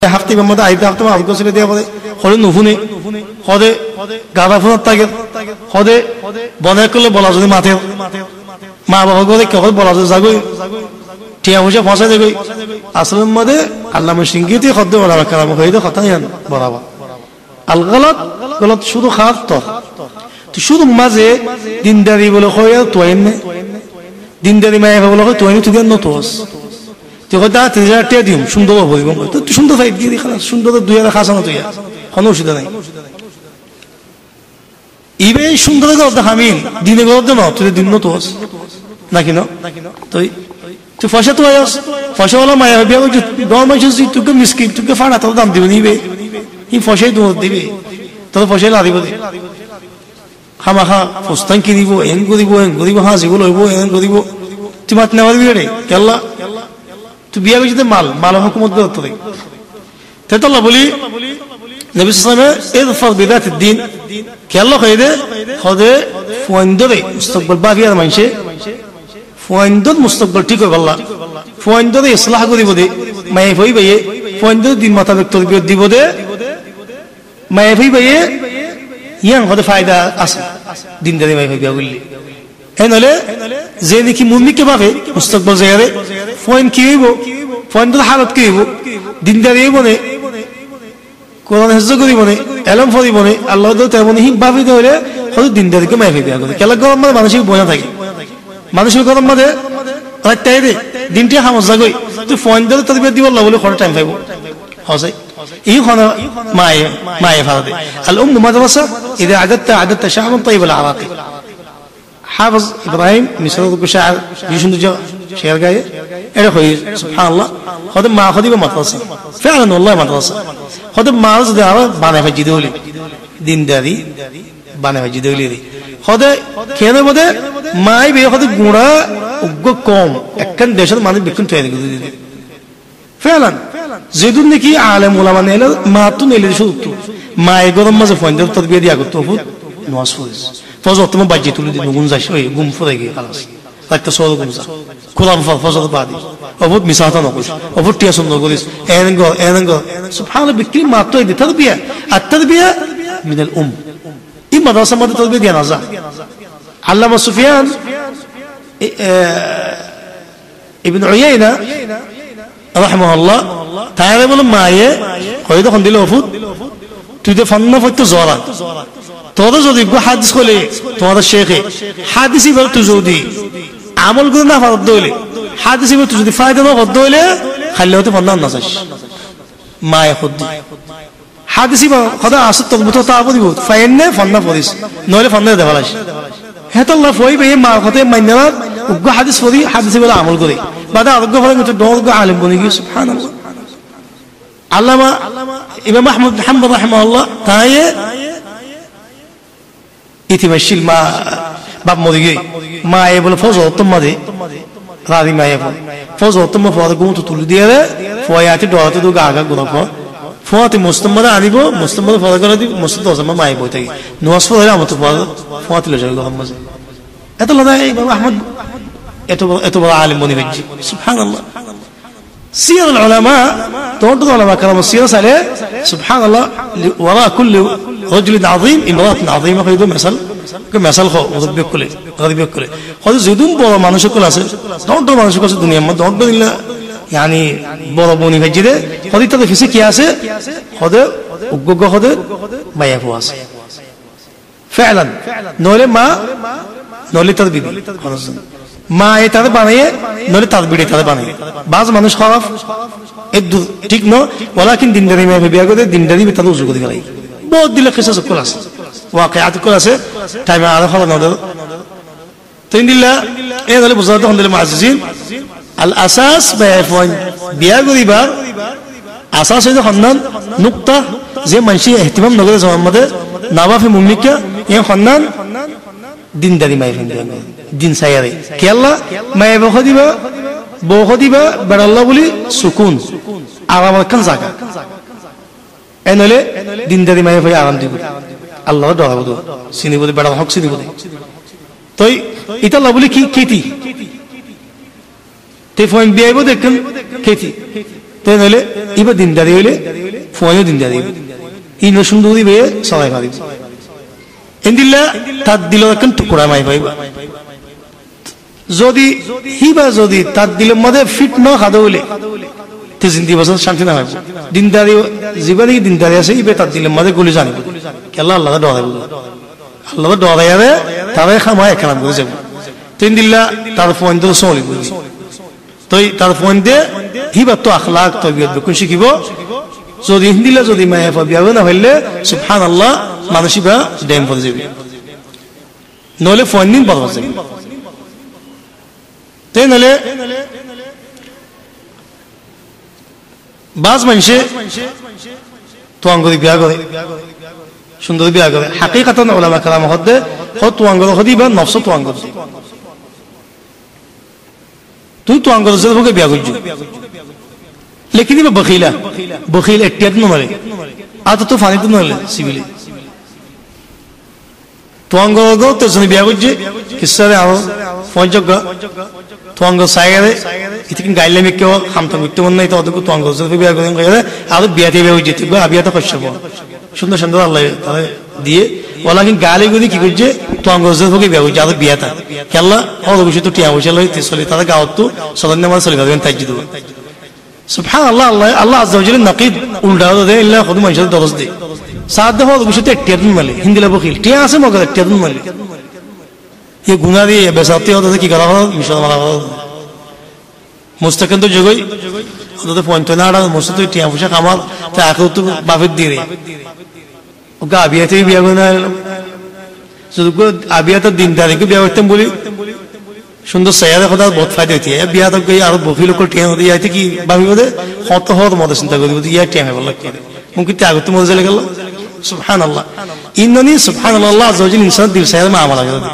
হাফতে মধ্যে আইতে হাফতে আল গোসলে দেওয়া বলে হলে নুফুনে হদে গাঁদা ফুনার থাকে হদে বনে করলে বলা যদি মাথে মা বাবা করে কেবল বলা যদি যাগই টিয়া পয়সা ফসা দেবে আসলের মধ্যে আল্লাহ সিংগিতে খদ্দ বলাবা কালাম হয়ে দে কথা জান বলাবা আল গলত গলত শুধু খাস তো শুধু মাঝে দিনদারি বলে হয় তোয়েন দিনদারি মায়ে বলে হয় তোয়েন তুই নতোস দিম সুন্দর সুন্দর সুন্দর 2000 খাসানো তুই কোনো অসুবিধা নাই ইবে সুন্দর হামিন দিনে গল্প না তুই দিন তো নাকি না তুই তুই ফসা তো ফসাওয়ালা মায়া বিয়া তোকে মিসকিন তোকে ফাড়া তোর দাম দিবে নিবে এই ফসাই তো দিবে তোর ফসাই লা দিব খামাখা ফস্তান কি দিব এন করিব হাঁ যেগুলো হইব এন করিব তুই মাত নেওয়া দিবি রে কেল্লা তুই বিয়া করছিস মাল হুকুমত করতে দেখ তাই তো আল্লাহ বলি নবী সাল্লাল্লাহু আলাইহি দিন কেল্লা হয়ে দে হদে ফুয়াইন্দরে মুস্তাকবাল বাগিয়ার মানছে ফুয়াইন্দর মুস্তাকবাল ঠিক হয়ে বললা ফুয়াইন্দরে ইসলাহ করিব দে মায়ে হই ভাইয়ে ফুয়াইন্দর দিন মোতাবেক তরবিয়ত দিব দে মায়ে হই ভাইয়ে ইয়াং হদে ফায়দা আছে দিনদারি মায়ে হই বিয়া করলি হ্যাঁ নলে যে নাকি মুমিকে পাবে মুস্তাকবাল জায়গারে ফোন কি হইব ফোন তো হালত কি হইব দিনদারি হইব না কোরআন হিফজ করিব না এলম ফরিব না আল্লাহ তো তেমন হি ভাবি হলে হয়তো দিনদারিকে মাইফে বিয়া করে কেলা গরম মানে মানসিক বোঝা থাকে মানুষের গরম মানে তাই রে দিনটি হামজা গই তুই ফোন দিলে তোর বিয়া দিব আল্লাহ বলে খড় টাইম পাইব হসে এই খন মায়ে ফারাদে আল মাদ্রাসা ইদা আদাত শাহবান طيب العراقي حافظ إبراهيم مصر الشاعر يشند شعر جاي إيه خوي سبحان الله خدم ما خدي بمدرسة فعلا والله مدرسة خدم ما أرز ده بانه في جدولي دين داري بانه في جدولي دي خده كيانه بده ما يبي خده غورا وغو كوم أكن دشة ما نبي بكون تاني كده فعلا زيدون نكى عالم ولا نيل ما تو نيل شو تو ما يقولون ما زفون ده تربية دي أقول توفو نواسفوز فوز وقت ما بجي تولي دي نقوم زاش وي قوم فريقي خلاص لك تصور قوم زا كلام فوز ده بعدي أبود مساحة نقول أبود تياسون نقوليس أنغو سبحان الله بكل ما تو يدي التربية من الأم إيه مدرسة ما التربية دي نازا علامة سفيان ابن عيينة رحمه الله تعالى بقول ما يه قيده خنديله أفود تيجي فننا فت زورا তোরা যদি হাদিস বলে তোমাদের শেখে হাদিসই বল তুই যদি আমল করে না ফরদ হইলে হাদিসই বল তুই যদি ফায়দা না ফরদ হইলে খালি হতে ফন্না না চাস মায়ে খুদ হাদিসই বল খোদা আসত তকবুত তাবো দিব ফাইনে ফন্না পড়িস নইলে ফন্না দেওয়ালাস হেতাল্লাহ ফই বে মা খতে মাইনা উগ্গ হাদিস পড়ি হাদিসই বল আমল করে বাদা আরোগ্য ফলে তো দরগ আলেম বনি গিয়ে সুবহানাল্লাহ আল্লামা ইমাম আহমদ বিন হাম্বল রাহিমাহুল্লাহ তাই ইতিমাশিল মা বাপ মরে গিয়ে মা এ বলে ফজ তোমা দে রাদি মা এ ফজ তোমা ফজ গুম তো তুলি দিয়ে রে ফয়াতে ডরাতে তো গাগা গুরপ ফয়াতে মুস্তামরা আনিব মুস্তামরা ফজ করে দি মুস্তাদ ওসমা মা এ বইতে নওয়াজ পড়ে আমতো ফয়াতে লজা গহম্মজ এত লদাই বাবা আহমদ এত বড় আলেম বনি গেছে সুবহানাল্লাহ سير العلماء تورد العلماء كلام السير عليه سبحان الله وراء كل رجل عظيم امرأة عظيمة خيدو مثل خو غضب كله خذ زيدون بورا مانوش كل أسر تورد مانوش كل الدنيا ما تورد إلا يعني بورا بوني فجده خذ ترى في سكياسة خذ وجوجا خذ ما يفواس فعلا نولي ما نولي تربيبي خلاص মা এ তাদের বানিয়ে নলে তার বিড়ে তাদের বানিয়ে বাজ মানুষ খারাপ একদম ঠিক ন ওয়ালাকিন দিনদারি মেয়ে বিয়া করে দিনদারি তাদের উজু করে গেলাই বহুত দিলে কিসা সকল আছে ওয়াকিয়াত কল আছে টাইমে আর খাওয়া না তিন দিলা এ দলে বুঝাতে হন দিলে মুআজ্জিজিন আল আসাস বিয়া করিবার আসাস হইছে খন্নান নুকতা যে মানুষে ইহতিমাম নগরে জমামতে নাবাফে মুমিকা এ খন্নান দিনদারি মাই ফিন্দাঙ্গে দিন সায়ারে কি আল্লাহ মায়ে বখদিবা বেড়াল্লাহ বলি সুকুন আরাম কান জায়গা এনলে দিনদারি মায়ে ভাই আরাম দিব আল্লাহ ডরাবো তো চিনিব বেড়া হক চিনিব তই এটা আল্লাহ বলি কি কেতি তে ফোন বিয়াইবো দেখেন কেতি তাই নইলে এবার দিনদারি হইলে ফোনে দিনদারি এই নসুন দুই বে সবাই পারিব এন্দিল্লা তার দিল এখন টুকরা মাই পাইবা যদি হিবা যদি তার দিলের মধ্যে ফিট ন খাদা হইলে তে জিন্দি বছর শান্তি না পাইব দিনদারি জীবনে দিনদারি আছে ইবে তার দিলের মধ্যে গুলি জানিব কেলা আল্লাহ ডরাইব আল্লাহ ডরাইয়ারে তারে খামায় খেলাম করে যাব তিন দিল্লা তার ফোন তো চলিব তো তার ফোন দিয়ে হিবা তো আখলাক তবিয়ত বেকুন শিখিব যদি হিন্দিলা যদি মায়া বিয়া না হইলে সুবহানাল্লাহ মানুষিবা ড্যাম পড়ে যাবে নইলে ফোন দিন বড় হয়ে যাবে তাই নইলে বাজ মানুষে তোয়াঙ্গরি বিয়া করে সুন্দর বিয়া করে হাকিকাতান উলামা কেরাম হদে হদ তোয়াঙ্গর হদি বা নফস তোয়াঙ্গর তুই তোয়াঙ্গর জেরকে বিয়া করছিস लेकिन ये बखीला बखील एट्टियत न मरे आता तो फानी तो न ले सिविली तो अंगो गो तो जन बिया गुजे किस्सा रे आओ फोन जग तो अंगो सायरे इतकिन गाइले में क्यों हम तो मिट्टी मन नहीं तो अदको तो अंगो जन बिया गुजे गए आदो बिया ते बिया गुजे तो अबिया तो कश्यप सुंदर सुंदर अल्लाह तारे दिए वाला कि गाली गुदी की गुजे तो अंगो जन बिया गुजे आदो बिया था क्या अल्लाह और गुजे तो टिया गुजे लो इतने तारे गाँव तो सदन ने मार सली गाँव ताजिद सुभान अल्लाह अल्लाह अल्लाह अज़्ज़ा व जल्ल नक़ीद उल्टा दे इल्ला खुद मंशा दरस दे साथ दफा गुशे ते टेरन मले हिंदी ला बखिल टिया से मगर टेरन मले ये गुनाह दी बेसाती होता है कि गला हो मिशन वाला हो मुस्तकिल तो जगह तो पॉइंट ना आड़ा मुस्त तो टिया फुशा कमाल ते आखिर तो बाफित दी रही उनका अभियत ही बिया गुना सुधु को अभियत दिनदारी को बिया करते बोली सुंदर सयादे खुदा बहुत फायदे होती है बिया तो कोई आरो बफिलो को टिया होती है ऐसे कि बाबी बोले होता हो तो मदद चिंता करी बोलती है टिया है बोला क्या मुमकिन त्याग तो मदद चलेगा सुभान अल्लाह इन्होंने सुभान अल्लाह ज़ोजिन इंसान दिल सयाद में आमला करता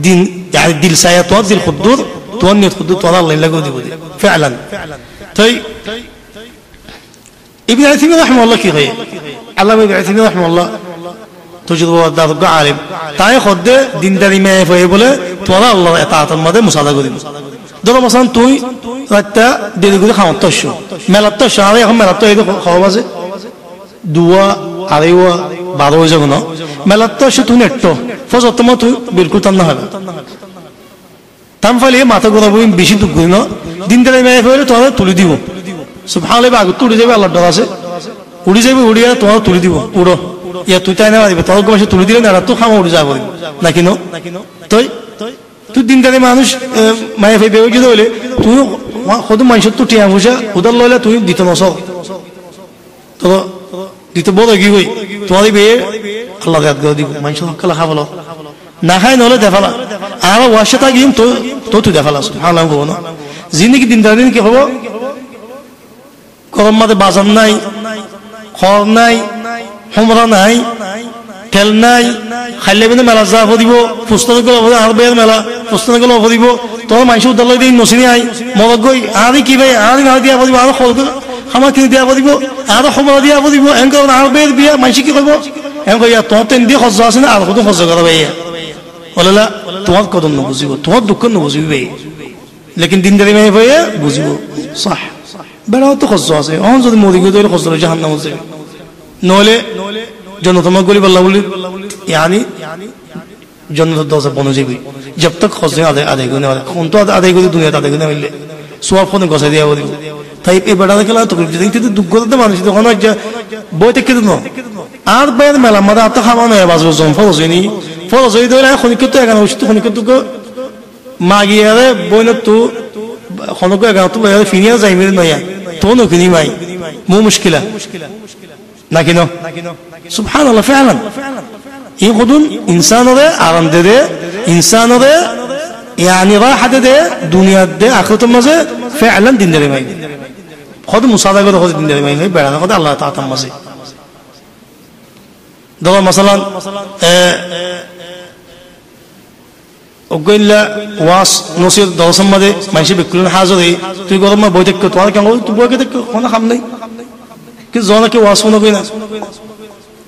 दिन यानी दिल सयाद तो दिल खुद्दूर तो अन्य खुद्दूर तो अल्लाह लगो दी बोले फ़ैलन तो इब्न असीमी रहमतुल्लाह की गई अल्लाह में इब्न असीमी रहमतुल्लाह तो जो वो दाद का आलिम ताए खुद दिनदारी में है बोले তোরা আল্লাহর ইতাআতের মধ্যে মুসাদা করিব ধরো মাসান তুই রাতটা দেরি করে খাওয়া তো শো মেলাত তো শারে এখন মেলাত তো এই খাওয়া বাজে দুয়া আরেওয়া 12 হয়ে যাবে না মেলাত তো শো তুই নেট্টো ফজর তো তুই বিলকুল তাম না হবে তাম ফলে মাথা গরাবো বেশি দুঃখ করি না দিনদারি মেয়ে হইলে তোরা তুলি দিব সুবহানাল্লাহ বাগ তুলি যাবে আল্লাহর ডর আছে উড়ি যাবে উড়িয়া তোরা তুলি দিব উড়ো ইয়া তুই তাই না দিবে তোর গোমাসে তুলি দিলে না তো খাওয়া উড়ি যাবে নাকি নো তুই তুই দিনদারি মানুষ মায়া ভাই বেও যদি হইলে তুই খুদ মানুষ তো টিয়া পয়সা উদার লইলে তুই দিতে নস তো দিতে বড় কি হই তোমার বিয়ে আল্লাহ ইয়াদ করে দিব মানুষ হকলা খাবলো না খাই নলে দেখালা আর ওয়াশতা গিম তো তো তুই দেখালা সুবহানাল্লাহ গো না জিন্দেগি দিনদারি কি হবো গরম মাঝে বাজার নাই খর নাই হোমরা নাই তেল নাই খাইলে বেনে মেলা যা দিব পুস্তকগুলো আর বের মেলা পুস্তকগুলো দিব তোর মানুষ উদ্দালয় দিন নসিনি আই মরক গই আরে কি ভাই আরে না দিয়া দিব আর খল খামা কিনে দিয়া দিব আর খবর দিয়া দিব এঙ্ক আর বের বিয়া মানুষ কি কইব এঙ্ক ইয়া তো তেন দি খরচ আছে না আর কত খরচ করা ভাই বললা তোমার কদম ন বুঝিব তোমার দুঃখ ন বুঝিব ভাই লেকিন দিনদারি মে ভাই বুঝিব صح বেড়াও তো খরচ আছে অন যদি মরি গই তো খরচ জাহান্নাম আছে নলে जन्नत गोली बल्ला बोली यानी जन्नत दौसा बनो जीवी जब तक खुश आधे आधे गुने वाले कौन तो आधे गुने दुनिया आधे गुने मिले स्वाप को निकाल दिया वो ताई पे बड़ा देखला तो कुछ देखते तो दुख करते मानुष तो खाना जा बहुत एक कितना आर बैर मेला मदा आता खाना है बाज़ वज़न फौज़ ये तो है खुद कितना है ना उसको खुद कितना को मागी है बोले तो खुद को है तो यार फिनिया जाए मेरे नया तो नो किन्हीं माई मु मुश्किल है ना किनो सुभान अल्लाह फ़ैलन ये खुदुन इंसान होते आराम दे दे इंसान होते यानी राहत दे दुनिया दे आखिरत मज़े फ़ैलन दिन दे माई खुद मुसादा को तो खुद दिन दे माई नहीं बैठा खुद अल्लाह ताता मज़े दवा मसलन ओगैला वास नसीर दौसम मज़े माइशी बिकुलन हाज़र है तो ये गौरव में बहुत एक तो क्या बोल तू बहुत एक कौन हम नहीं कि जोना के वास होना कोई ना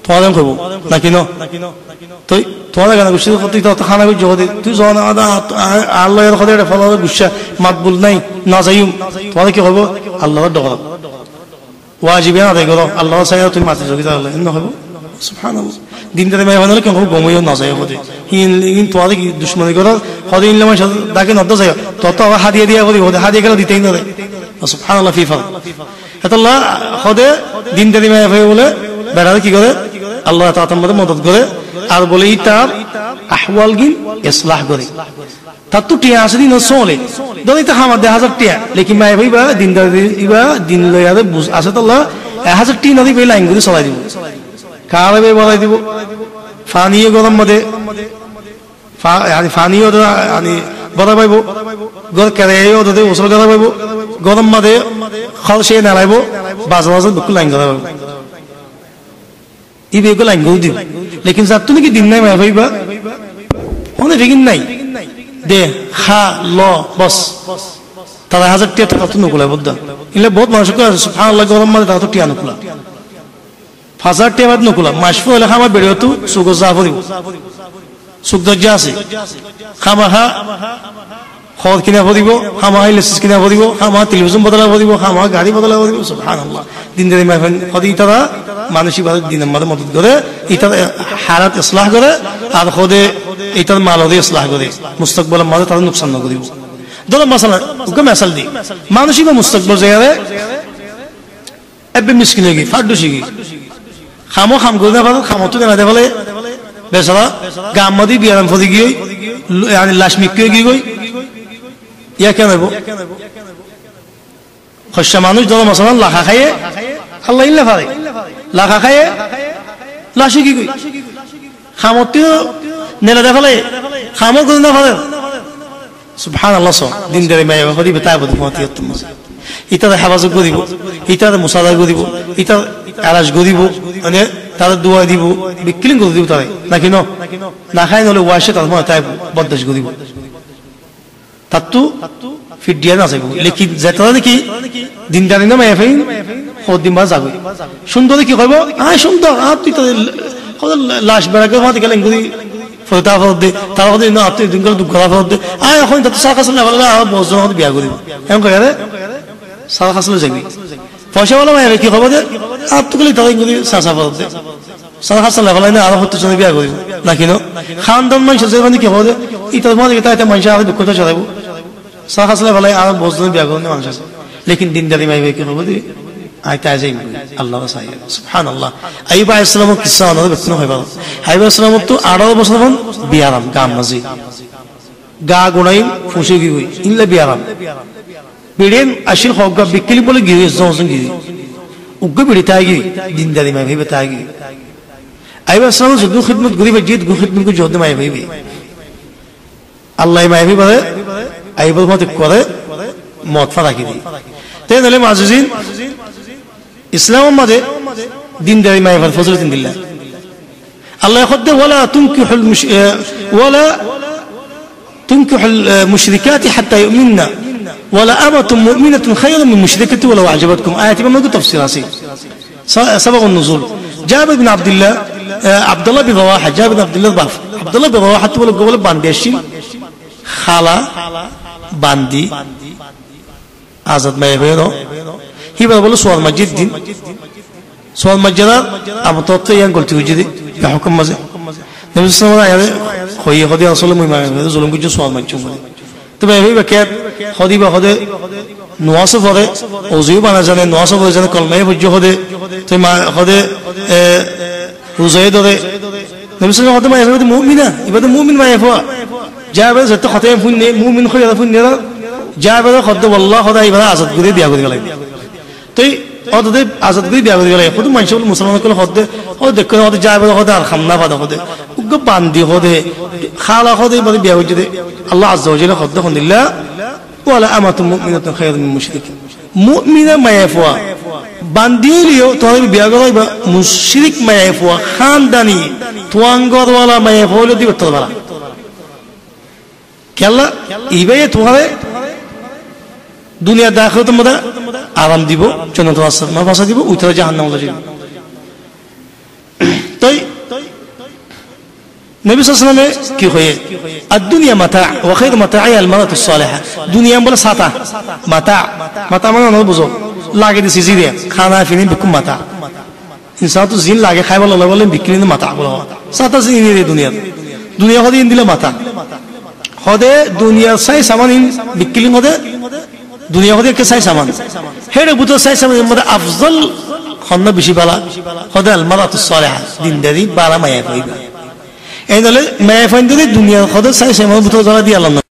थोड़ा को ना किनो तो थोड़ा गाना गुस्से होती तो खाना को जो दे तू जोना आधा अल्लाह यार खुदा रे फला गुस्सा मत बोल नहीं ना जायूं थोड़ा क्या हो अल्लाह डॉ ওয়াজিবে আদায় করো আল্লাহ চাইয়া তুমি মাতৃ যোগিতা হলে নহব সুবহানাল্লাহ দিনটাতে মেয়ে হলে কেন গমইও না যায় হতে হিন তোয়ারে কি দুশ্মনী করো হদে ইনলে মানুষ ডাকে নদ্দ যায় তত আবার হাদিয়ে দিয়া করি হদে হাদিয়ে গেলে দিতেই না দেয় সুবহানাল্লাহ ফিফা এতল্লাহ হদে দিনটাতে মেয়ে হয়ে বলে বেড়াতে কি করে আল্লাহ তাআলার মধ্যে মদত করে আর বলে তার আহওয়াল গিন ইসলাহ করে তার তো টিয়া আছে দিন চলে ধরে তো আমার 1000 টিয়া লেকিন মায়ে ভাইবা দিনদার ইবা দিন লয়ারে বুঝ আছে তো আল্লাহ 1000 টি নদী লাইন করে চলাই দিব কারে বলাই দিব ফানিয়ে গরম মধ্যে ফানিও মানে বড় পাইব গর কেরেও দে ওসল করা পাইব গরম মধ্যে খলসে নালাইব বাজার বাজার বুক লাইন করা পাইব ইবে গো লাইন গো দিব লেকিন জাত তুমি কি দিন নাই মায়ে ভাইবা অনেক ফিকিন নাই দে খা ল বস তারা 1000 টিয়া টাকা তো নকুলা বুদ্ধা ইলে বহুত মানুষ কয় সুবহানাল্লাহ গরম মধ্যে তারা তো টিয়া নকুলা 1000 টিয়া বাদ নকুলা মাসফু হলে খামা বেড়ে তো সুগ জাফর দিব সুগ দজ্জা আছে খামা হা খদ কিনা পড়িব খামা লাইসেন্স কিনা পড়িব খামা টেলিভিশন বদলা পড়িব খামা গাড়ি বদলা পড়িব সুবহানাল্লাহ দিন দিন মাইফান খদি তারা মানসিকভাবে দিনের মধ্যে মদত করে এটা হারাত ইসলাহ করে আর খদে এটার মালরে ইসলাহ করে মুস্তাকবালের মাঝে তারা নুকসান না করিব ধরো মাসালা ওকে মেসাল দি মানসিক মুস্তাকবাল জায়গায় এবে মিসকিন হয়ে গিয়ে ফাড্ডু শিখি খামো খাম করে না পারো খামো তো কেনা দেখালে বেচারা গাম মাদি বিয়ারাম ফদি গিয়ে লাশ মিক্কে গিয়ে গই ইয়া কেন হইব শস্য মানুষ ধরো মাসালা লাখা খাইয়ে আল্লাহ ইল্লা ফারে লাখা খাইয়ে লাশি কি গই খামতেও নেলা দেখালে খামো করে না পারে সুবহানাল্লাহ দিন ধরে মায়ে হরি বেতায় বদি ফতি তুমি ইতার হেফাজত করিব ইতার মুসাদা করিব ইতার আরাজ করিব মানে তার দোয়া দিব বিক্লিং করে দিব তারে নাকি না খাই নলে ওয়াশে তার মনে তাই বদদাস করিব তাতু ফিট দিয়া না যাইব লেকিন যেটা নাকি দিনদারি না মায়ে ফাইন হদিন বা যাবে সুন্দর কি কইব আয় সুন্দর আর তুই তো লাশ বেড়াকে মাটি গেলেন করি ফটা ফদে তার হদে না আপনি দিন করে দুঃখ ফদে আয় এখন তো সাকাস না বলে আর বজন হদে বিয়া করিব এমন কই রে সাকাস লে যাবি পয়সা বলা মায়ে কি খবর দে আর তো গলি তাই করি সাসা ফদে সাকাস না বলে না আর হতে চলে বিয়া করিব নাকি না খানদান মানুষ যে মানে কি হবে ইতার মধ্যে তাইতে মানুষ আর দুঃখটা চালাবো সাকাস না বলে আর বজন বিয়া করিব মানুষ আছে লেকিন দিনদারি মায়ে কি খবর দে আইতা যাই আল্লাহ সাইয়্যিদ সুবহানাল্লাহ আইয়ুব আলাইহিস সালামের কিসসা আমাদের বেতন হয় ভালো আইয়ুব আলাইহিস সালাম তো 18 বছর হন বিয়ারাম গাম মাঝি গা গুনাই ফুসে গই ইল্লা বিয়ারাম বিড়েন আশির হগা বিকলি বলে গিয়ে জনসন গিয়ে উগ্গ বিড়িতে আগে দিনদারি মাই ভাইবে তাগে আইয়ুব আলাইহিস সালাম যুদ্ধ খিদমত গরিবে জিত গো খিদমত কো যুদ্ধ মাই ভাইবে আল্লাহ মাই ভাইবে বলে আইয়ুবের মত করে মত ফারাকি দি তাই নলে মাজুজিন ইসলামের মাঝে দিনদারি মাইফার ফজলত দিল্লাহ আল্লাহ খদ্দে ওয়ালা তুনকিহুল মুশরিকাতি হাত্তা ইউমিননা ওয়ালা আমাতুম মুমিনাতুন খায়রুম মিন মুশরিকাতি ওয়ালাউ আ'জাবাতকুম আয়াতি মধ্যে তাফসীর আছে সাবাগ النزول جابر بن عبد الله عبد الله بن رواحه جابر بن عبد الله বাপ আব্দুল্লাহ বিন রওয়াহা তো বলে বান্দি আসছিল খালা বান্দি আজাদ মাই হলো হিবা বলে সোয়াল মসজিদ দিন সোয়াল মসজিদ আবু তত ইয়ান গলতি হুজুরি কা হুকুম মাঝে নবী সাল্লাল্লাহু আলাইহি হই হদি আসলে মুই মাগে জুলুম কিছু সোয়াল মসজিদ মধ্যে তবে হিবা কে হদি বা হদে নোয়াসো পরে ওযু বানা জানে নোয়াসো পরে জানে কলমায়ে বুঝো হদে তুই মা হদে রোজায়ে ধরে নবী সাল্লাল্লাহু আলাইহি ওয়াসাল্লাম হদে মুমিনা ইবাদে মুমিন মায়ে ফা যাবে যত খতে ফুনে মুমিন খয়া ফুনে যাবে খদ্দ আল্লাহ খোদা ইবাদে আজাদ করে বিয়া করে গেল তুই অতদে আজাদ করে বিয়া করে গেল কত মানুষ মুসলমান কল হদে ও দেখো হদে যাবে হদে আর খামনা বাদা হদে উগ্গ বান্দি হদে খালা হদে বলে বিয়া হইছে আল্লাহ আজ্জা ওয়া জাল্লা খদ্দ দিল্লাহ ওয়ালা আমাতু মুমিনাতুন খায়রুম মিন মুশরিকিন মুমিনা মায়াফওয়া বান্দিলিও তোর বিয়া করবা মুশরিক মায়াফওয়া খানদানি তোয়াঙ্গর ওয়ালা মায়াফওয়া দিবে তোরা কেলা ইবে তোরে দুনিয়া দাখিলতের মধ্যে আরাম দিব জান্নাত ওয়াসামা ভাষা দিব উত্তর জাহান্নাম যাবে তাই নবী সাল্লাল্লাহু আলাইহি ওয়াসাল্লাম কি হয় الدنيا متاع وخير متاعها المرأة الصالحة দুনিয়া বলে সাতা মাতা মাতা মানে বুঝো লাগে দিছি জিরে খানা ফিনি বিকুম মাথা ইনসান তো জিন লাগে খাই বলে বলে বিক্রি মাথা বলো সাতা জিন রে দুনিয়া হদে ইন দিলে মাথা হদে দুনিয়া সাই সামান ইন বিক্রি হদে দুনিয়া হদে কে সাই সামান হেরে বুতো সাই সামান মধ্যে আফজল খন্না বেশি বালা হদে আল মারাতুস সালিহা দিনদারি বালা মায়া কইবা এই দলে মায়া ফাইন দিলে দুনিয়া হদে সাই সামান বুতো জানা দি আল্লাহ